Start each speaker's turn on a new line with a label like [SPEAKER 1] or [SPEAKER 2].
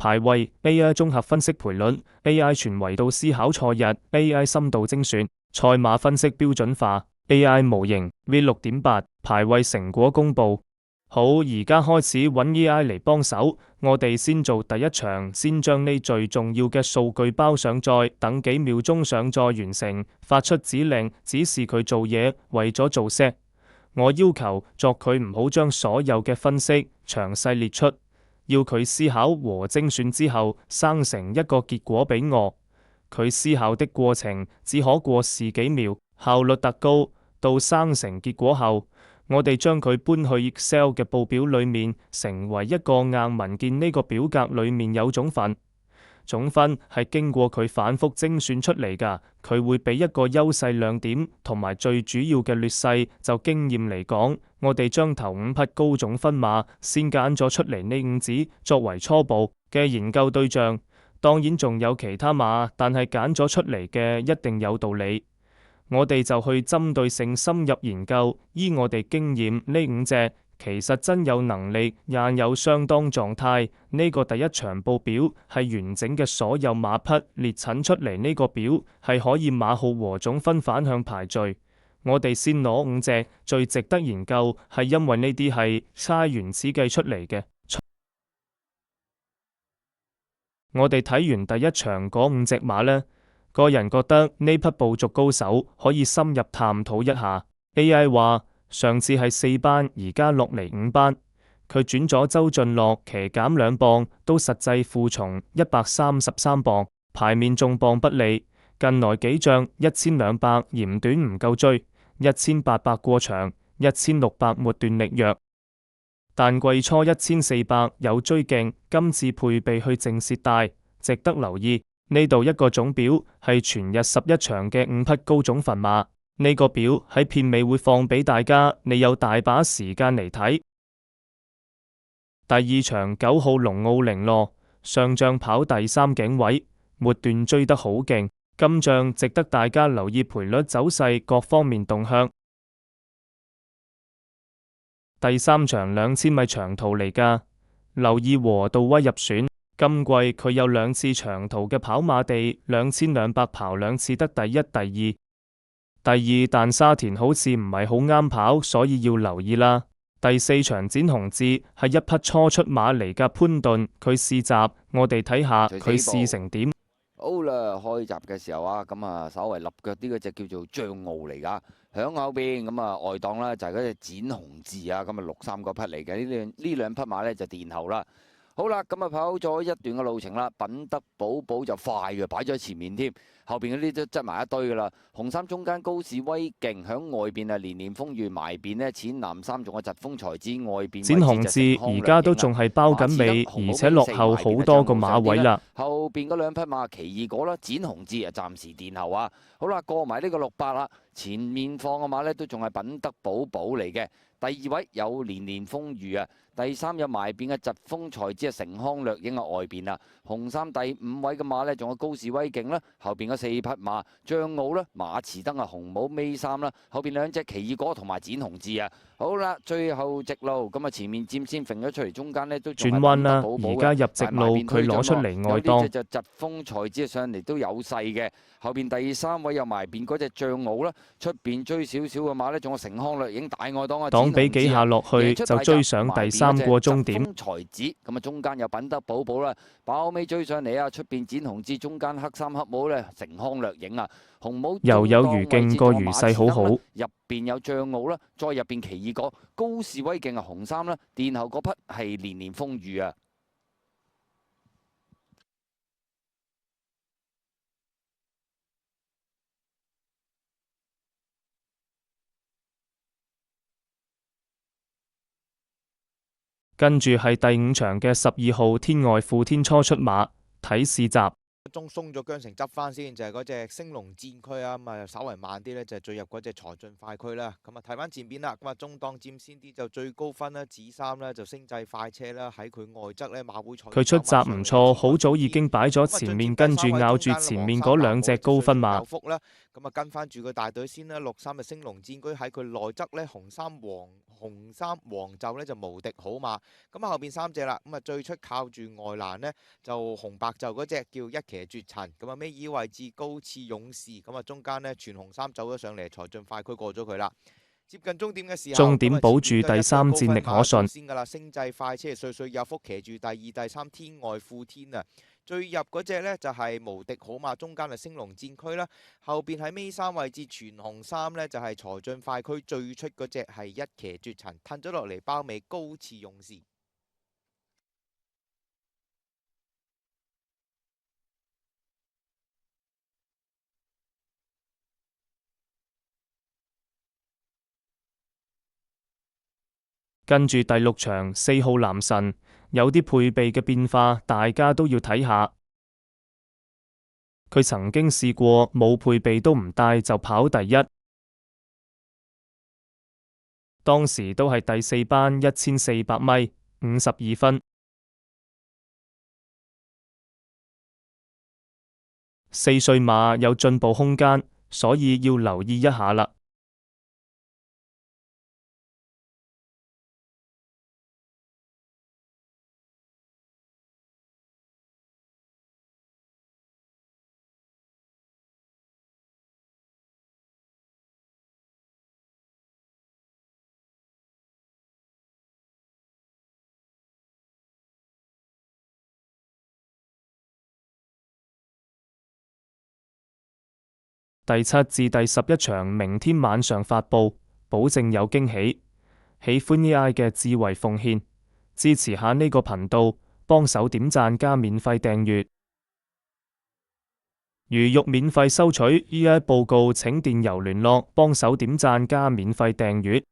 [SPEAKER 1] 排位 AI 綜合分析賠率 AI 全維度思考賽日 AI 深度精選賽馬分析標準化 AI 模型 V6.8 排位成果公佈。好，而家開始揾 AI 嚟幫手，我哋先做第一場，先將呢最重要嘅數據包上載，等幾秒鐘上載完成，發出指令，指示佢做嘢。為咗做 set， 我要求作佢唔好將所有嘅分析詳細列出，要佢思考和精選之後生成一個結果俾我。佢思考的過程只可過是幾秒，效率特高。到生成結果後，我哋將佢搬去 Excel 嘅報表裏面，成為一個硬文件。呢個表格裏面有總分，總分係經過佢反覆精選出嚟㗎。佢會俾一個優勢亮點同埋最主要嘅劣勢。就經驗嚟講，我哋將頭5匹高總分馬先揀咗出嚟，呢5隻作為初步嘅研究對象。當然仲有其他馬，但係揀咗出嚟嘅一定有道理。我哋就去針對性深入研究，依我哋經驗，呢5隻其實真有能力，也有相當狀態。呢個第一場報表係完整嘅，所有馬匹列診出嚟。呢個表係可以馬號和總分反向排序。我哋先攞5隻最值得研究，係因為呢啲係猜原始計出嚟嘅。我哋睇完第一場嗰5隻馬呢，個人覺得呢匹部族高手可以深入探討一下。AI 話上次係4班，而家落嚟5班。佢轉咗周俊樂，騎減2磅，都實際負重133磅，牌面重磅不利。近來幾仗1200嫌短唔夠追，1800過長，1600末段力弱。但季初1400有追勁，今次配備去淨蝕大，值得留意。呢度一個總表係全日11場嘅5匹高總分馬，呢個表喺片尾會放俾大家，你有大把時間嚟睇。第2場9號龍奧玲羅，上仗跑第3頸位，末段追得好勁，今仗值得大家留意賠率走勢各方面動向。第3場2000米長途嚟㗎，留意和道威入選。今季佢有2次長途嘅跑馬地，2200跑2次得第1、第2。但沙田好似唔係好啱跑，所以要留意啦。第4場展鴻志係一匹初出馬嚟㗎，潘頓佢試閘，我哋睇下佢試成點。
[SPEAKER 2] 好啦，開閘嘅時候啊，咁啊稍為立腳啲嗰隻叫做象傲嚟㗎，響後邊咁啊外檔啦就係嗰隻展鴻志啊，咁啊63個匹嚟嘅，呢兩匹馬呢就殿後啦。好啦，咁啊跑咗一段嘅路程啦，品德寶寶就快嘅，擺咗喺前面添，後邊嗰啲都擠埋一堆噶啦。紅衫中間高士威勁，響外邊啊連連風雨埋邊呢，淺藍衫仲有疾風才子外邊。
[SPEAKER 1] 展鴻志而家都仲係包緊尾，而且落後好多個馬位啦。
[SPEAKER 2] 後邊嗰2匹馬奇異果啦，展鴻志啊暫時殿後啊。好啦，過埋呢個600啦，前面放嘅馬呢都仲係品德寶寶嚟嘅。第2位有連連風雨啊，第3有埋邊嘅疾風才子啊，成康掠影啊外邊啊，紅衫第5位嘅馬呢，仲有高士威勁啦，後邊嗰4匹馬象傲啦、馬池登啊、紅帽尾3啦，後邊2隻奇異果同埋展鴻志啊。好啦，最後直路咁啊，前面佔先揈咗出嚟，中間呢都轉彎啦，而家入直路佢攞出嚟外檔，就疾風才子上嚟都有勢嘅。後邊第3位又埋邊嗰隻象傲啦，出邊追少少嘅馬呢，仲有成康掠影大外檔啊，
[SPEAKER 1] 擋俾幾下落去就追上第3個終點。
[SPEAKER 2] 疾風才子咁啊，中間有品德寶寶啦，包尾追上嚟啊，出邊展鴻志，中間黑衫黑帽呢，成康掠影啊，紅帽
[SPEAKER 1] 又有餘勁個餘勢好好。
[SPEAKER 2] 入邊有象傲啦，再入邊奇異果、高士威勁啊，紅衫啦，殿後嗰匹係連連風雨啊。
[SPEAKER 1] 跟住係第5場嘅12號天外富天初出馬，睇試閘。
[SPEAKER 3] 中鬆咗韁繩執翻先，就係嗰隻升龍戰區啊，咁啊稍為慢啲呢，就係進入嗰隻財進快區啦。咁啊睇翻前邊啦，咁啊中檔佔先啲就最高分啦，紫衫呢就星際快車啦，喺佢外側呢，馬會賽
[SPEAKER 1] 佢出閘唔錯，好早已經擺咗前面，跟住咬住前面嗰2隻高分馬。
[SPEAKER 3] 咁啊跟翻住個大隊先啦，綠衫嘅升龍戰區喺佢內側呢，紅衫紅衫黃袖呢就無敵好馬。咁後邊3隻啦，咁最出靠住外欄呢，就紅白袖嗰隻叫一騎絕塵，咁尾二位置高刺勇士，咁中間呢，全紅衫走咗上嚟，財進快驅過咗佢啦。接近終點嘅時候，
[SPEAKER 1] 終點保住第三，戰力可信。
[SPEAKER 3] 先噶啦，星際快車歲歲有福騎住第二、第三，天外富天啊！最入嗰隻呢，就係無敵好馬，中間係升龍戰區啦，後邊喺尾3位置全紅衫呢，就係財進快驅，最出嗰隻係一騎絕塵，褪咗落嚟包尾高刺勇士。
[SPEAKER 1] 跟住第6場4號男神，有啲配備嘅變化，大家都要睇下。佢曾經試過冇配備都唔帶就跑第一，當時都係第4班1400米52分。4歲馬有進步空間，所以要留意一下啦。第7至第11場明天晚上發佈，保證有驚喜。喜歡 AI 嘅智慧奉獻，支持下呢個頻道，幫手點讚加免費訂閱。如欲免費收取 AI 報告，請電郵聯絡幫手點讚加免費訂閱。